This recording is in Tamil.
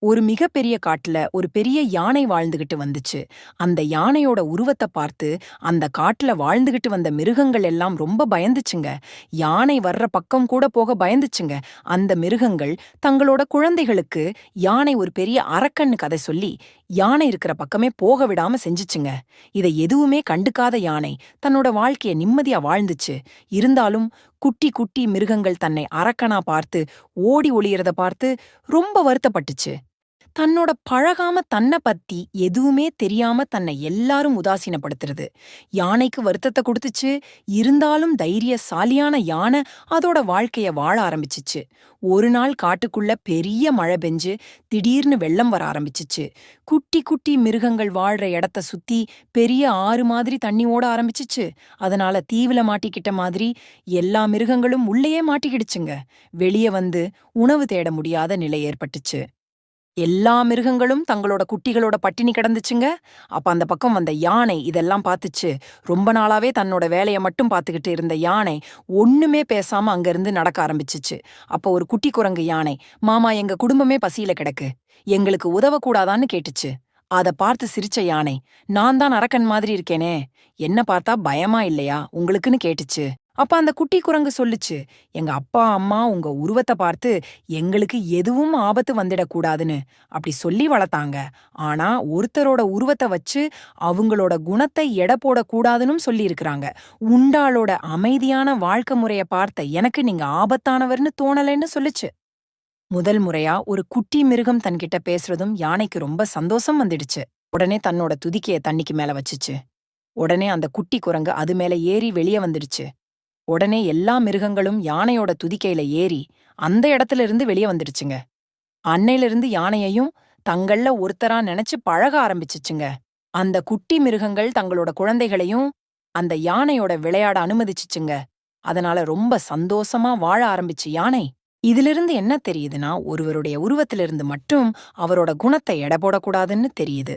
ஒரு மிகப்பெரிய காட்டுல ஒரு பெரிய யானை வாழ்ந்துகிட்டு வந்துச்சு. அந்த யானையோட உருவத்தை பார்த்து அந்த காட்டுல வாழ்ந்துகிட்டு வந்த மிருகங்கள் எல்லாம் ரொம்ப பயந்துச்சுங்க. யானை வர்ற பக்கம் கூட போக பயந்துச்சுங்க. அந்த மிருகங்கள் தங்களோட குழந்தைகளுக்கு யானை ஒரு பெரிய அரக்கன்னு கதை சொல்லி யானை இருக்கிற பக்கமே போக விடாம செஞ்சுச்சுங்க. இதை எதுவுமே கண்டுக்காத யானை தன்னோட வாழ்க்கைய நிம்மதியா வாழ்ந்துச்சு. இருந்தாலும் குட்டி குட்டி மிருகங்கள் தன்னை அரக்கனா பார்த்து ஓடி ஒளியறத பார்த்து ரொம்ப வருத்தப்பட்டுச்சு. தன்னோட பழகாம தன்னை பத்தி எதுவுமே தெரியாம தன்னை எல்லாரும் உதாசீனப்படுத்துறது யானைக்கு வருத்தத்தை கொடுத்துச்சு. இருந்தாலும் தைரியசாலியான யானை அதோட வாழ்க்கைய வாழ ஆரம்பிச்சுச்சு. ஒரு நாள் காட்டுக்குள்ள பெரிய மழை பெஞ்சு திடீர்னு வெள்ளம் வர ஆரம்பிச்சுச்சு. குட்டி குட்டி மிருகங்கள் வாழ்ற இடத்த சுத்தி பெரிய ஆறு மாதிரி தண்ணி ஓட ஆரம்பிச்சுச்சு. அதனால தீவுல மாட்டிக்கிட்ட மாதிரி எல்லா மிருகங்களும் உள்ளேயே மாட்டிக்கிடுச்சுங்க. வெளியே வந்து உணவு தேட முடியாத நிலை ஏற்பட்டுச்சு. எல்லா மிருகங்களும் தங்களோட குட்டிகளோட பட்டினி கிடந்துச்சுங்க. அப்ப அந்த பக்கம் வந்த யானை இதெல்லாம் பார்த்துச்சு. ரொம்ப நாளாவே தன்னோட வேலைய மட்டும் பார்த்துக்கிட்டு இருந்த யானை ஒண்ணுமே பேசாம அங்கிருந்து நடக்க ஆரம்பிச்சுச்சு. அப்ப ஒரு குட்டி குரங்கு யானை, மாமா, எங்க குடும்பமே பசியில கிடக்கு, எங்களுக்கு உதவக்கூடாதான்னு கேட்டுச்சு. அத பார்த்து சிரிச்ச யானை, நான் தான் அரக்கன் மாதிரி இருக்கேனே, என்ன பார்த்தா பயமா இல்லையா உங்களுக்குன்னு கேட்டுச்சு. அப்ப அந்த குட்டி குரங்கு சொல்லுச்சு, எங்க அப்பா அம்மா உங்க உருவத்தை பார்த்து எங்களுக்கு எதுவும் ஆபத்து வந்துடக்கூடாதுன்னு அப்படி சொல்லி வளர்த்தாங்க. ஆனா ஒருத்தரோட உருவத்தை வச்சு அவங்களோட குணத்தை எடை போடக்கூடாதுன்னு சொல்லி இருக்கிறாங்க. உண்டாளோட அமைதியான வாழ்க்கை முறைய பார்த்த எனக்கு நீங்க ஆபத்தானவர்னு தோணலைன்னு சொல்லுச்சு. முதல் முறையா ஒரு குட்டி மிருகம் தன்கிட்ட பேசுறதும் யானைக்கு ரொம்ப சந்தோஷம் வந்துடுச்சு. உடனே தன்னோட துதிக்கைய தண்ணிக்கு மேல வச்சுச்சு. உடனே அந்த குட்டி குரங்கு அது மேல ஏறி வெளியே வந்துடுச்சு. உடனே எல்லா மிருகங்களும் யானையோட துதிக்கையில ஏறி அந்த இடத்துல இருந்து வெளியே வந்துடுச்சுங்க. அன்னையிலிருந்து யானையையும் தங்கள்ல ஒருத்தரா நினைச்சு பழக ஆரம்பிச்சுச்சுங்க. அந்த குட்டி மிருகங்கள் தங்களோட குழந்தைகளையும் அந்த யானையோட விளையாட அனுமதிச்சுச்சுங்க. அதனால ரொம்ப சந்தோஷமா வாழ ஆரம்பிச்சு யானை. இதிலிருந்து என்ன தெரியுதுன்னா, ஒருவருடைய உருவத்திலிருந்து மட்டும் அவரோட குணத்தை எடை போடக்கூடாதுன்னு தெரியுது.